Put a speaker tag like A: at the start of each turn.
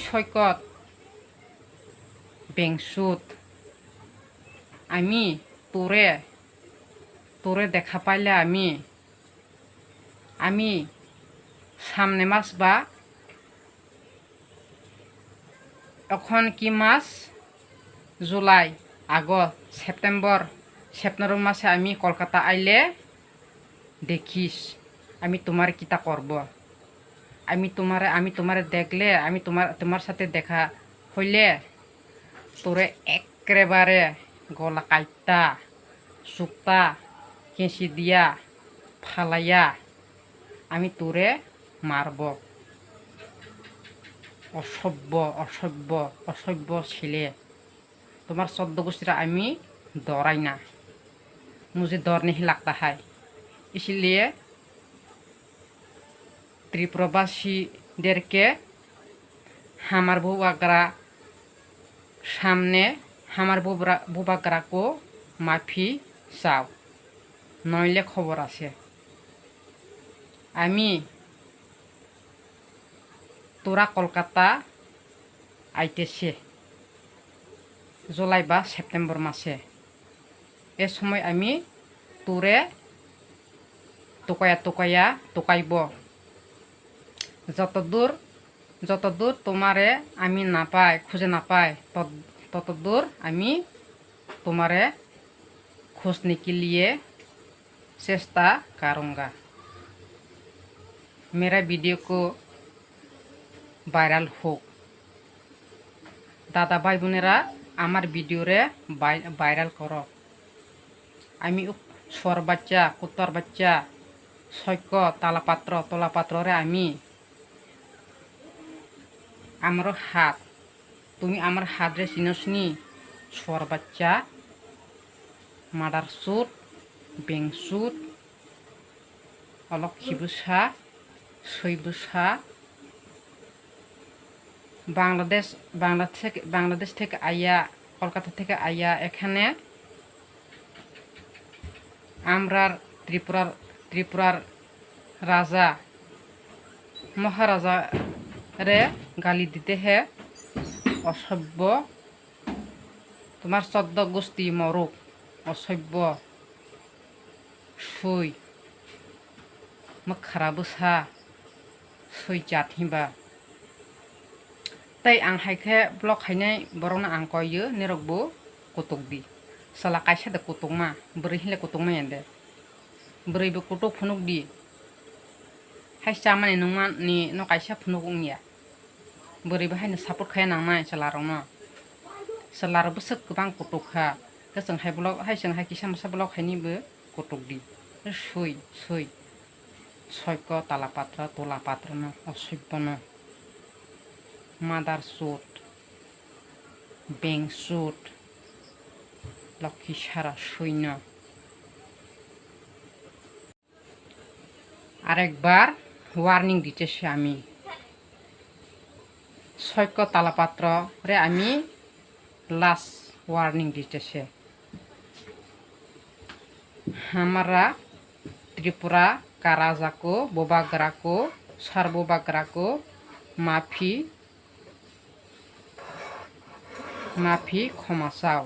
A: সৈকত বেংসুত আমি তোরে তোরে দেখা পাইলে আমি সামনে মাস বা এখন কি মাস জুলাই আগস্ট সেপ্টেম্বর মাসে আমি কলকাতা আইলে দেখিস আমি তোমার কিতা করব আমি তোমারে দেখলে আমি তোমার সাথে দেখা হইলে তোরে একেবারে গলা কাইটা সুক্তা কেঁচি দিয়া ফালাইয়া আমি তোরে মারব অসভ্য ছেলে তোমার চোদ্দ গোষ্ঠীরা আমি डराई ना मुझे डर नहीं लगता है इसलिए त्रिपुरावासीদের কে हमार बुबागरा सामने हमार बुबागरा को माफी चाও नইলে খবর আছে আমি তোরা কলকাতা আইতেছে জুলাই বা সেপ্টেম্বর মাসে এ সময় আমি তোরে তোকাইব যতদূর তোমারে আমি না পাই খুঁজে না পাই ততদূর আমি তোমারে खोजने के लिए चेष्टा करूँगा मेरा वीडियो को भाइरल हो दादा भाई बोनेरा आमार वीडियो रे भाइरल करो आमी सर बच्चा कुत्तर बच्चा सैक्य तलापात्र रे आमी आमार हाथ तुमी आमार हाथ रे चिनसनी सर बच्चा मादार सुट बेंसुट अलक्षीबुसा सैबुसा बांग्लादेश থেকে आइया कलकाता থেকে आइया एखाने आमरार त्रिपुरार राजा महाराजा रे गाली दीते हैं असभ्य तुम्हार 14 गोष्ठी मरुक असभ्य सै मखाराबोसा सै जाथिबा तै आं हायखे ब्लग हायनाय बरंना आं कयो निरगबो कुतुकदि साला कायसा द कुतुकमा बोरै हिले कुतुकमा एंदे बोरैबो कुतुक फुनुकदि हायसा माने नंमा नि न कायसा फुनुकनिया बोरैबो हायनो सापर्ट खाया नांनाय सालारनो सालारबो सोक गोबां कुतुकहा गोसों हाय ब्लग हायसों हाय किसा मसा ब्लग हायनिबो कुतुकदि सै सैक्य तलापात्र असभ्यनो मादार सुट बेंसुट लक्ष्मी सारा सैन्य आरेकबार वार्निंग दितेছি আমি सैक्य तलापात्र रे আমি लास्ट वार्निंग दितेছি हमारा त्रिपुरा का राजा को बुबागरा को सर बुबागरा को माफी क्षमा चाও